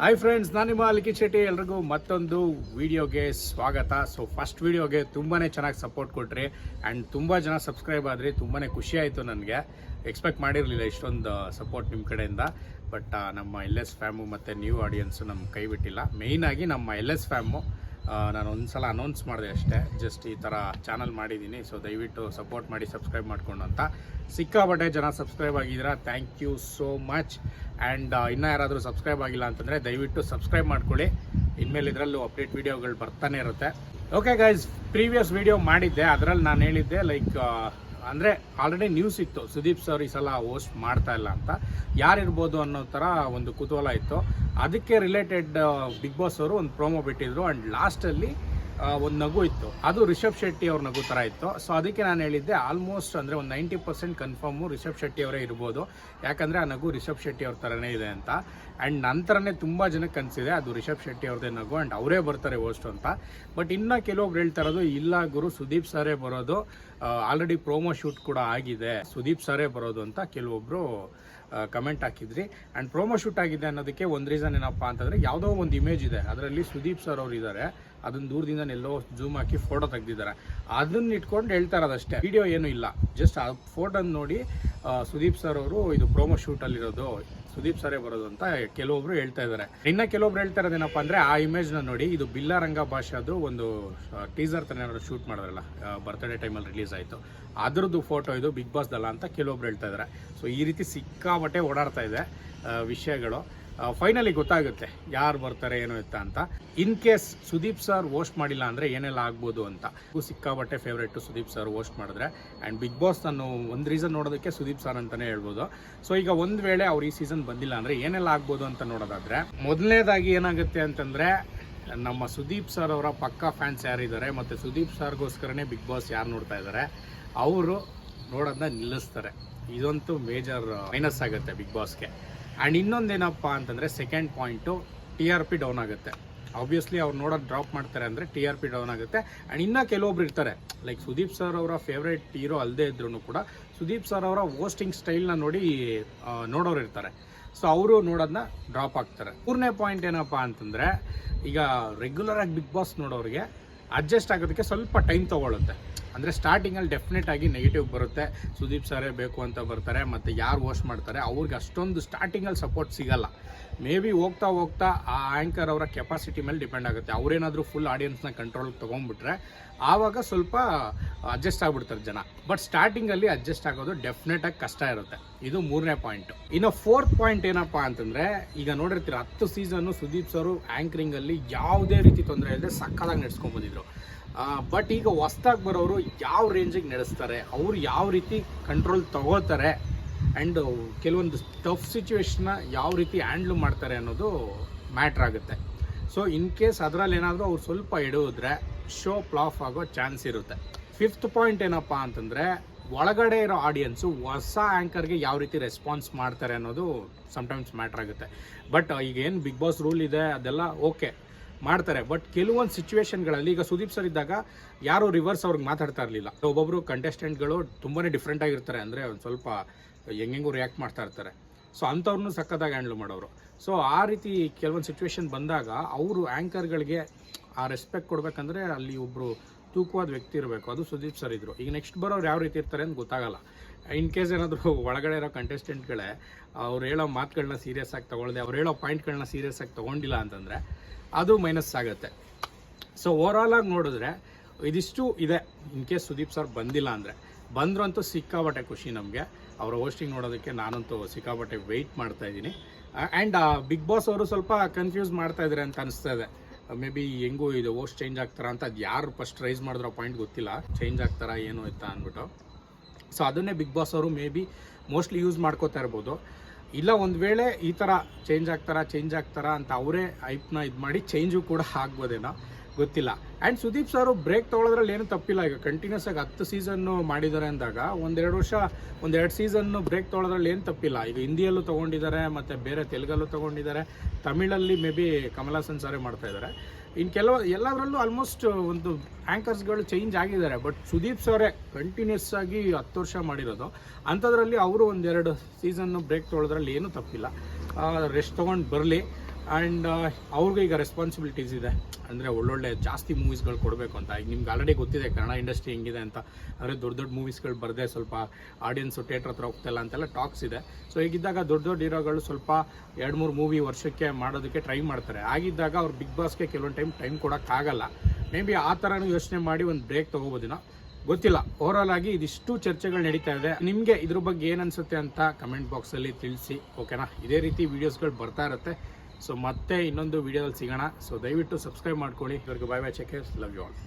Hi friends, ನಾನು ನಿಮ್ಮ ಲಿಖಿತ್ ಶೆಟ್ಟಿ. ಎಲ್ರಿಗೂ ಮತ್ತೊಂದು ವಿಡಿಯೋಗೆ ಸ್ವಾಗತ. ಸೊ ಫಸ್ಟ್ ವಿಡಿಯೋಗೆ ತುಂಬಾ ಚೆನ್ನಾಗಿ ಸಪೋರ್ಟ್ ಕೊಟ್ರಿ ಆ್ಯಂಡ್ ತುಂಬ ಜನ ಸಬ್ಸ್ಕ್ರೈಬ್ ಆದ್ರಿ. ತುಂಬಾ ಖುಷಿ ಆಯಿತು. ನನಗೆ ಎಕ್ಸ್ಪೆಕ್ಟ್ ಮಾಡಿರಲಿಲ್ಲ ಇಷ್ಟೊಂದು ಸಪೋರ್ಟ್ ನಿಮ್ಮ ಕಡೆಯಿಂದ. ಬಟ್ ನಮ್ಮ LS ಫ್ಯಾಮು ಮತ್ತು ನ್ಯೂ ಆಡಿಯನ್ಸು ನಮ್ಮ ಕೈ ಬಿಟ್ಟಿಲ್ಲ. ಮೇಯ್ನಾಗಿ ನಮ್ಮ LS ಫ್ಯಾಮು ನಾನು ಒಂದು ಸಲ ಅನೌನ್ಸ್ ಮಾಡಿದೆ ಅಷ್ಟೇ, ಜಸ್ಟ್ ಈ ಥರ ಚಾನಲ್ ಮಾಡಿದ್ದೀನಿ, ಸೊ ದಯವಿಟ್ಟು ಸಪೋರ್ಟ್ ಮಾಡಿ, ಸಬ್ಸ್ಕ್ರೈಬ್ ಮಾಡಿಕೊಂಡು ಅಂತ. ಸಿಕ್ಕಾಪಟ್ಟೆ ಜನ ಸಬ್ಸ್ಕ್ರೈಬ್ ಆಗಿದ್ದೀರಾ, thank you so much. And ಇನ್ನೂ ಯಾರಾದರೂ ಸಬ್ಸ್ಕ್ರೈಬ್ ಆಗಿಲ್ಲ ಅಂತಂದರೆ ದಯವಿಟ್ಟು ಸಬ್ಸ್ಕ್ರೈಬ್ ಮಾಡ್ಕೊಳ್ಳಿ. ಇನ್ಮೇಲೆ ಇದರಲ್ಲೂ ಅಪ್ಡೇಟ್ ವೀಡಿಯೋಗಳು ಬರ್ತಾನೆ ಇರುತ್ತೆ. ಓಕೆ ಗೈಸ್, ಪ್ರೀವಿಯಸ್ ವೀಡಿಯೋ ಮಾಡಿದ್ದೆ, ಅದರಲ್ಲಿ ನಾನು ಹೇಳಿದ್ದೆ ಲೈಕ್ ಅಂದರೆ ಆಲ್ರೆಡಿ ನ್ಯೂಸ್ ಇತ್ತು ಸುದೀಪ್ ಸರ್ ಈ ಸಲ ಹೋಸ್ಟ್ ಮಾಡ್ತಾ ಇಲ್ಲ ಅಂತ. ಯಾರಿರ್ಬೋದು ಅನ್ನೋ ಥರ ಒಂದು ಕುತೂಹಲ ಇತ್ತು. ಅದಕ್ಕೆ ರಿಲೇಟೆಡ್ ಬಿಗ್ ಬಾಸ್ ಅವರು ಒಂದು ಪ್ರೋಮೋ ಬಿಟ್ಟಿದ್ರು ಆ್ಯಂಡ್ ಲಾಸ್ಟಲ್ಲಿ ಒಂದು ನಗು ಇತ್ತು. ಅದು ರಿಷಬ್ ಶೆಟ್ಟಿ ಅವ್ರ ನಗು ಥರ ಇತ್ತು. ಸೊ ಅದಕ್ಕೆ ನಾನು ಹೇಳಿದ್ದೆ ಆಲ್ಮೋಸ್ಟ್ ಅಂದರೆ ಒಂದು 90% ಕನ್ಫರ್ಮು ರಿಷಬ್ ಶೆಟ್ಟಿ ಅವರೇ ಇರ್ಬೋದು, ಯಾಕಂದರೆ ಆ ನಗು ರಿಷಬ್ ಶೆಟ್ಟಿ ಅವ್ರ ಥರನೇ ಇದೆ ಅಂತ. ಆ್ಯಂಡ್ ನಂತರನೇ ತುಂಬ ಜನಕ್ಕೆ ಅನಿಸಿದೆ ಅದು ರಿಷಬ್ ಶೆಟ್ಟಿ ಅವ್ರದ್ದೇ ನಗು ಆ್ಯಂಡ್ ಅವರೇ ಬರ್ತಾರೆ ಹೋಸ್ಟ್ ಅಂತ. ಬಟ್ ಇನ್ನು ಕೆಲವೊಬ್ರು ಹೇಳ್ತಾ ಇರೋದು ಇಲ್ಲ ಗುರು, ಸುದೀಪ್ ಸರೇ ಬರೋದು, ಆಲ್ರೆಡಿ ಪ್ರೋಮೋ ಶೂಟ್ ಕೂಡ ಆಗಿದೆ, ಸುದೀಪ್ ಸರೇ ಬರೋದು ಅಂತ ಕೆಲವೊಬ್ಬರು ಕಮೆಂಟ್ ಹಾಕಿದ್ರಿ. ಆ್ಯಂಡ್ ಪ್ರೋಮೋ ಶೂಟ್ ಆಗಿದೆ ಅನ್ನೋದಕ್ಕೆ ಒಂದು ರೀಸನ್ ಏನಪ್ಪ ಅಂತಂದರೆ, ಯಾವುದೋ ಒಂದು ಇಮೇಜ್ ಇದೆ, ಅದರಲ್ಲಿ ಸುದೀಪ್ ಸರ್ ಅವರು ಇದ್ದಾರೆ, ಅದನ್ನು ದೂರದಿಂದ ಎಲ್ಲೋ ಝೂಮ್ ಹಾಕಿ ಫೋಟೋ ತೆಗೆದಿದ್ದಾರೆ, ಅದನ್ನ ಇಟ್ಕೊಂಡು ಹೇಳ್ತಾ ಇರೋದಷ್ಟೇ. ವಿಡಿಯೋ ಏನೂ ಇಲ್ಲ, ಜಸ್ಟ್ ಆ ಫೋಟೋನ ನೋಡಿ ಸುದೀಪ್ ಸರ್ ಅವರು ಇದು ಪ್ರೋಮೋ ಶೂಟಲ್ಲಿರೋದು, ಸುದೀಪ್ ಸರೇ ಬರೋದು ಅಂತ ಕೆಲವೊಬ್ರು ಹೇಳ್ತಾ ಇದ್ದಾರೆ. ಇನ್ನು ಕೆಲವೊಬ್ರು ಹೇಳ್ತಾ ಇರೋದೇನಪ್ಪ ಅಂದರೆ, ಆ ಇಮೇಜ್ನ ನೋಡಿ, ಇದು ಬಿಲ್ಲಾರಂಗ ಭಾಷಾದು ಒಂದು ಟೀಸರ್ ಥರ ಏನಾದ್ರು ಶೂಟ್ ಮಾಡಿದ್ರಲ್ಲ, ಬರ್ತ್ಡೇ ಟೈಮಲ್ಲಿ ರಿಲೀಸ್ ಆಯಿತು, ಅದ್ರದ್ದು ಫೋಟೋ ಇದು ಬಿಗ್ ಬಾಸ್ದಲ್ಲ ಅಂತ ಕೆಲವೊಬ್ರು ಹೇಳ್ತಾ ಇದ್ದಾರೆ. ಸೊ ಈ ರೀತಿ ಸಿಕ್ಕಾಬಟ್ಟೆ ಓಡಾಡ್ತಾ ಇದೆ ವಿಷಯಗಳು. ಫೈನಲಿ ಗೊತ್ತಾಗುತ್ತೆ ಯಾರು ಬರ್ತಾರೆ ಏನೋ ಇತ್ತ ಅಂತ. In case Sudeep sir host ಮಾಡಿಲ್ಲ ಅಂದರೆ ಏನೆಲ್ಲ ಆಗ್ಬೋದು ಅಂತ. ಸಿಕ್ಕಾಬಟ್ಟೆ ಫೇವ್ರೇಟು ಸುದೀಪ್ ಸರ್ ಹೋಸ್ಟ್ ಮಾಡಿದ್ರೆ. ಆ್ಯಂಡ್ ಬಿಗ್ ಬಾಸ್ ನಾನು ಒಂದು ರೀಸನ್ ನೋಡೋದಕ್ಕೆ ಸುದೀಪ್ ಸರ್ ಅಂತಲೇ ಹೇಳ್ಬೋದು. ಸೊ ಈಗ ಒಂದು ವೇಳೆ ಅವ್ರು ಈ ಸೀಸನ್ ಬಂದಿಲ್ಲ ಅಂದರೆ ಏನೆಲ್ಲ ಆಗ್ಬೋದು ಅಂತ ನೋಡೋದಾದರೆ, ಮೊದಲನೇದಾಗಿ ಏನಾಗುತ್ತೆ ಅಂತಂದರೆ, ನಮ್ಮ ಸುದೀಪ್ ಸರ್ ಅವರ ಪಕ್ಕಾ ಫ್ಯಾನ್ಸ್ ಯಾರಿದ್ದಾರೆ ಮತ್ತು ಸುದೀಪ್ ಸರ್ಗೋಸ್ಕರನೇ ಬಿಗ್ ಬಾಸ್ ಯಾರು ನೋಡ್ತಾ ಇದ್ದಾರೆ ಅವರು ನೋಡೋದನ್ನ ನಿಲ್ಲಿಸ್ತಾರೆ. ಇದಂತೂ ಮೇಜರ್ ಮೈನಸ್ ಆಗುತ್ತೆ ಬಿಗ್ ಬಾಸ್ಗೆ. ಆ್ಯಂಡ್ ಇನ್ನೊಂದೇನಪ್ಪ ಅಂತಂದರೆ, ಸೆಕೆಂಡ್ ಪಾಯಿಂಟು, TRP ಡೌನ್ ಆಗುತ್ತೆ. ಆಬ್ವಿಯಸ್ಲಿ ಅವ್ರು ನೋಡೋದು ಡ್ರಾಪ್ ಮಾಡ್ತಾರೆ ಅಂದರೆ TRP ಡೌನ್ ಆಗುತ್ತೆ. ಆ್ಯಂಡ್ ಇನ್ನೂ ಕೆಲವೊಬ್ರು ಇರ್ತಾರೆ, ಲೈಕ್ ಸುದೀಪ್ ಸರ್ ಅವರ ಫೇವ್ರೇಟ್ ಹೀರೋ ಅಲ್ಲದೆ ಇದ್ರೂ ಕೂಡ ಸುದೀಪ್ ಸರ್ ಅವರ ಹೋಸ್ಟಿಂಗ್ ಸ್ಟೈಲ್ನ ನೋಡಿ ನೋಡೋರು ಇರ್ತಾರೆ. ಸೊ ಅವರು ನೋಡೋದನ್ನ ಡ್ರಾಪ್ ಆಗ್ತಾರೆ. ಮೂರನೇ ಪಾಯಿಂಟ್ ಏನಪ್ಪ ಅಂತಂದರೆ, ಈಗ ರೆಗ್ಯುಲರಾಗಿ ಬಿಗ್ ಬಾಸ್ ನೋಡೋರಿಗೆ ಅಡ್ಜಸ್ಟ್ ಆಗೋದಕ್ಕೆ ಸ್ವಲ್ಪ ಟೈಮ್ ತೊಗೊಳುತ್ತೆ. ಅಂದರೆ ಸ್ಟಾರ್ಟಿಂಗಲ್ಲಿ ಡೆಫಿನೆಟ್ ಆಗಿ ನೆಗೆಟಿವ್ ಬರುತ್ತೆ, ಸುದೀಪ್ ಸರೇ ಬೇಕು ಅಂತ ಬರ್ತಾರೆ, ಮತ್ತು ಯಾರು ಹೋಸ್ಟ್ ಮಾಡ್ತಾರೆ ಅವ್ರಿಗೆ ಅಷ್ಟೊಂದು ಸ್ಟಾರ್ಟಿಂಗಲ್ಲಿ ಸಪೋರ್ಟ್ ಸಿಗಲ್ಲ. ಮೇ ಬಿ ಹೋಗ್ತಾ ಹೋಗ್ತಾ ಆ ಆ್ಯಂಕರ್ ಅವರ ಕೆಪಾಸಿಟಿ ಮೇಲೆ ಡಿಪೆಂಡ್ ಆಗುತ್ತೆ. ಅವರೇನಾದರೂ ಫುಲ್ ಆಡಿಯನ್ಸ್ನ ಕಂಟ್ರೋಲ್ಗೆ ತೊಗೊಂಡ್ಬಿಟ್ರೆ ಆವಾಗ ಸ್ವಲ್ಪ ಅಡ್ಜಸ್ಟ್ ಆಗಿಬಿಡ್ತಾರೆ ಜನ. ಬಟ್ ಸ್ಟಾರ್ಟಿಂಗಲ್ಲಿ ಅಡ್ಜಸ್ಟ್ ಆಗೋದು ಡೆಫಿನೆಟಾಗಿ ಕಷ್ಟ ಇರುತ್ತೆ. ಇದು ಮೂರನೇ ಪಾಯಿಂಟು. ಇನ್ನು ಫೋರ್ತ್ ಪಾಯಿಂಟ್ ಏನಪ್ಪ ಅಂತಂದರೆ, ಈಗ ನೋಡಿರ್ತೀರ 10 ಸೀಸನ್ನು ಸುದೀಪ್ ಸರು ಆ್ಯಂಕರಿಂಗಲ್ಲಿ ಯಾವುದೇ ರೀತಿ ತೊಂದರೆ ಇಲ್ಲದೆ ಸಕ್ಕತ್ತಾಗಿ ನಡೆಸ್ಕೊಂಡ್ಬಂದಿದ್ರು. ಬಟ್ ಈಗ ಹೊಸ್ದಾಗಿ ಬರೋರು ಯಾವ ರೇಂಜಿಗೆ ನಡೆಸ್ತಾರೆ, ಅವ್ರು ಯಾವ ರೀತಿ ಕಂಟ್ರೋಲ್ ತಗೋತಾರೆ, ಆ್ಯಂಡ್ ಕೆಲವೊಂದು ಟಫ್ ಸಿಚುವೇಶನ್ನ ಯಾವ ರೀತಿ ಹ್ಯಾಂಡ್ಲ್ ಮಾಡ್ತಾರೆ ಅನ್ನೋದು ಮ್ಯಾಟ್ರ್ ಆಗುತ್ತೆ. ಸೊ ಇನ್ ಕೇಸ್ ಅದರಲ್ಲಿ ಏನಾದರೂ ಅವ್ರು ಸ್ವಲ್ಪ ಎಡುವುದ್ರೆ ಶೋ ಫ್ಲಾಪ್ ಆಗೋ ಚಾನ್ಸ್ ಇರುತ್ತೆ. ಫಿಫ್ತ್ ಪಾಯಿಂಟ್ ಏನಪ್ಪ ಅಂತಂದರೆ, ಒಳಗಡೆ ಇರೋ ಆಡಿಯನ್ಸು ಹೊಸ ಆ್ಯಂಕರ್ಗೆ ಯಾವ ರೀತಿ ರೆಸ್ಪಾನ್ಸ್ ಮಾಡ್ತಾರೆ ಅನ್ನೋದು ಸಮ್ಟೈಮ್ಸ್ ಮ್ಯಾಟ್ರ್ ಆಗುತ್ತೆ. ಬಟ್ ಈಗ ಏನು ಬಿಗ್ ಬಾಸ್ ರೂಲ್ ಇದೆ ಅದೆಲ್ಲ ಓಕೆ ಮಾಡ್ತಾರೆ. ಬಟ್ ಕೆಲವೊಂದು ಸಿಚುವೇಶನ್ಗಳಲ್ಲಿ, ಈಗ ಸುದೀಪ್ ಸರ್ ಇದ್ದಾಗ ಯಾರು ರಿವರ್ಸ್ ಅವ್ರಿಗೆ ಮಾತಾಡ್ತಾ ಇರಲಿಲ್ಲ. ಒಬ್ಬೊಬ್ಬರು ಕಂಟೆಸ್ಟೆಂಟ್ಗಳು ತುಂಬಾ ಡಿಫ್ರೆಂಟ್ ಆಗಿರ್ತಾರೆ, ಅಂದರೆ ಒಂದು ಸ್ವಲ್ಪ ಹೆಂಗೆಂಗೂ ರಿಯಾಕ್ಟ್ ಮಾಡ್ತಾ ಇರ್ತಾರೆ. ಸೊ ಅಂಥವ್ರನ್ನೂ ಸಕ್ಕತ್ತಾಗಿ ಹ್ಯಾಂಡ್ಲ್ ಮಾಡೋರು. ಸೊ ಆ ರೀತಿ ಕೆಲವೊಂದು ಸಿಚುವೇಶನ್ ಬಂದಾಗ ಅವರು ಆ್ಯಂಕರ್ಗಳಿಗೆ ಆ ರೆಸ್ಪೆಕ್ಟ್ ಕೊಡಬೇಕಂದ್ರೆ ಅಲ್ಲಿ ಒಬ್ಬರು ತೂಕವಾದ ವ್ಯಕ್ತಿ ಇರಬೇಕು. ಅದು ಸುದೀಪ್ ಸರ್ ಇದ್ದರು. ಈಗ ನೆಕ್ಸ್ಟ್ ಬರೋರು ಯಾವ ರೀತಿ ಇರ್ತಾರೆ ಅಂತ ಗೊತ್ತಾಗಲ್ಲ. ಇನ್ ಕೇಸ್ ಏನಾದರೂ ಒಳಗಡೆ ಇರೋ ಕಂಟೆಸ್ಟೆಂಟ್ಗಳೇ ಅವ್ರು ಹೇಳೋ ಮಾತುಗಳನ್ನ ಸೀರಿಯಸ್ ಆಗಿ ತೊಗೊಳ್ದೆ, ಅವ್ರು ಹೇಳೋ ಪಾಯಿಂಟ್ಗಳನ್ನ ಸೀರಿಯಸ್ ಆಗಿ ತೊಗೊಂಡಿಲ್ಲ ಅಂತಂದರೆ ಅದು ಮೈನಸ್ ಆಗುತ್ತೆ. ಸೊ ಓವರಾಲ್ ಆಗಿ ನೋಡಿದ್ರೆ ಇದಿಷ್ಟು ಇದೆ. ಇನ್ ಕೇಸ್ ಸುದೀಪ್ ಸರ್ ಬಂದಿಲ್ಲ ಅಂದರೆ, ಬಂದರೂ ಅಂತೂ ಸಿಕ್ಕಾಬಟ್ಟೆ ಖುಷಿ ನಮಗೆ. ಅವರ ಹೋಸ್ಟಿಂಗ್ ನೋಡೋದಕ್ಕೆ ನಾನಂತೂ ಸಿಕ್ಕಾಬಟ್ಟೆ ವೆಯ್ಟ್ ಮಾಡ್ತಾ ಇದ್ದೀನಿ. ಆ್ಯಂಡ್ ಬಿಗ್ ಬಾಸ್ ಅವರು ಸ್ವಲ್ಪ ಕನ್ಫ್ಯೂಸ್ ಮಾಡ್ತಾ ಇದ್ದಾರೆ ಅಂತ ಅನಿಸ್ತಾ ಇದೆ. ಮೇ ಬಿ ಹೆಂಗೂ ಇದು ಹೋಸ್ಟ್ ಚೇಂಜ್ ಆಗ್ತಾರಾ ಅಂತ, ಅದು ಯಾರು ಫಸ್ಟ್ ರೈಸ್ ಮಾಡಿದ್ರೋ ಪಾಯಿಂಟ್ ಗೊತ್ತಿಲ್ಲ, ಚೇಂಜ್ ಆಗ್ತಾರಾ ಏನು ಇತ್ತ ಅಂದ್ಬಿಟ್ಟು. ಸೊ ಅದನ್ನೇ ಬಿಗ್ ಬಾಸ್ ಅವರು ಮೇ ಬಿ ಮೋಸ್ಟ್ಲಿ ಯೂಸ್ ಮಾಡ್ಕೋತಾ ಇರ್ಬೋದು. ಇಲ್ಲ ಒಂದು ವೇಳೆ ಈ ಥರ ಚೇಂಜ್ ಆಗ್ತಾರಾ ಅಂತ ಅವರೇ ಐಪ್ನ ಇದು ಮಾಡಿ ಚೇಂಜು ಕೂಡ ಆಗ್ಬೋದೇನೋ ಗೊತ್ತಿಲ್ಲ. ಆ್ಯಂಡ್ ಸುದೀಪ್ ಸರ್ ಬ್ರೇಕ್ ತೊಗೊಳೋದ್ರಲ್ಲಿ ಏನು ತಪ್ಪಿಲ್ಲ. ಈಗ ಕಂಟಿನ್ಯೂಸ್ ಆಗಿ 10 ಸೀಸನ್ನು ಮಾಡಿದ್ದಾರೆ ಅಂದಾಗ ಒಂದೆರಡು ಸೀಸನ್ನು ಬ್ರೇಕ್ ತೊಗೊಳೋದ್ರಲ್ಲಿ ಏನು ತಪ್ಪಿಲ್ಲ. ಈಗ ಹಿಂದಿಯಲ್ಲೂ ತೊಗೊಂಡಿದ್ದಾರೆ, ಮತ್ತು ಬೇರೆ ತೆಲುಗಲ್ಲೂ ತೊಗೊಂಡಿದ್ದಾರೆ, ತಮಿಳಲ್ಲಿ ಮೇ ಬಿ ಕಮಲ್ ಹಾಸನ್ ಸಾರೇ ಮಾಡ್ತಾಯಿದ್ದಾರೆ. ಇನ್ನು ಎಲ್ಲದರಲ್ಲೂ ಆಲ್ಮೋಸ್ಟ್ ಒಂದು ಆ್ಯಂಕರ್ಸ್ಗಳು ಚೇಂಜ್ ಆಗಿದ್ದಾರೆ. ಬಟ್ ಸುದೀಪ್ ಸರೇ ಕಂಟಿನ್ಯೂಸ್ ಆಗಿ 10 ವರ್ಷ ಮಾಡಿರೋದು. ಅಂಥದ್ರಲ್ಲಿ ಅವರು ಒಂದೆರಡು ಸೀಸನ್ನು ಬ್ರೇಕ್ ತೊಗೊಳೋದ್ರಲ್ಲಿ ಏನೂ ತಪ್ಪಿಲ್ಲ. ರೆಸ್ಟ್ ತೊಗೊಂಡು ಬರಲಿ. ಆ್ಯಂಡ್ ಅವ್ರಿಗೂ ಈಗ ರೆಸ್ಪಾನ್ಸಿಬಿಲಿಟೀಸ್ ಇದೆ, ಅಂದರೆ ಒಳ್ಳೊಳ್ಳೆ ಜಾಸ್ತಿ ಮೂವೀಸ್ಗಳು ಕೊಡಬೇಕು ಅಂತ. ಈಗ ನಿಮ್ಗೆ ಆಲ್ರೆಡಿ ಗೊತ್ತಿದೆ ಕನ್ನಡ ಇಂಡಸ್ಟ್ರಿ ಹೆಂಗಿದೆ ಅಂತ, ಅಂದರೆ ದೊಡ್ಡ ದೊಡ್ಡ ಮೂವೀಸ್ಗಳು ಬರದೆ ಸ್ವಲ್ಪ ಆಡಿಯನ್ಸು ಥಿಯೇಟ್ರ್ ಹತ್ರ ಹೋಗ್ತಾಯಿಲ್ಲ ಅಂತೆಲ್ಲ ಟಾಕ್ಸ್ ಇದೆ. ಸೊ ಹೀಗಿದ್ದಾಗ ದೊಡ್ಡ ದೊಡ್ಡ ಹೀರೋಗಳು ಸ್ವಲ್ಪ 2-3 ಮೂವಿ ವರ್ಷಕ್ಕೆ ಮಾಡೋದಕ್ಕೆ ಟ್ರೈ ಮಾಡ್ತಾರೆ. ಆಗಿದ್ದಾಗ ಅವ್ರು ಬಿಗ್ ಬಾಸ್ಗೆ ಕೆಲವೊಂದು ಟೈಮ್ ಕೊಡೋಕ್ಕಾಗಲ್ಲ. ಮೇ ಬಿ ಆ ಥರನೂ ಯೋಚನೆ ಮಾಡಿ ಒಂದು ಬ್ರೇಕ್ ತೊಗೋಬೋದಿನ, ಗೊತ್ತಿಲ್ಲ. ಓವರಾಲ್ ಆಗಿ ಇದಿಷ್ಟು ಚರ್ಚೆಗಳು ನಡೀತಾ ಇದೆ. ನಿಮಗೆ ಇದ್ರ ಬಗ್ಗೆ ಏನು ಅನಿಸುತ್ತೆ ಅಂತ ಕಮೆಂಟ್ ಬಾಕ್ಸಲ್ಲಿ ತಿಳಿಸಿ, ಓಕೆನಾ? ಇದೇ ರೀತಿ ವೀಡಿಯೋಸ್ಗಳು ಬರ್ತಾ ಇರುತ್ತೆ. ಸೊ ಮತ್ತೆ ಇನ್ನೊಂದು ವೀಡಿಯೋದಲ್ಲಿ ಸಿಗೋಣ. ಸೊ ದಯವಿಟ್ಟು ಸಬ್ಸ್ಕ್ರೈಬ್ ಮಾಡ್ಕೊಳ್ಳಿ. ಇವ್ರಿಗೆ bye bye, check, love you all.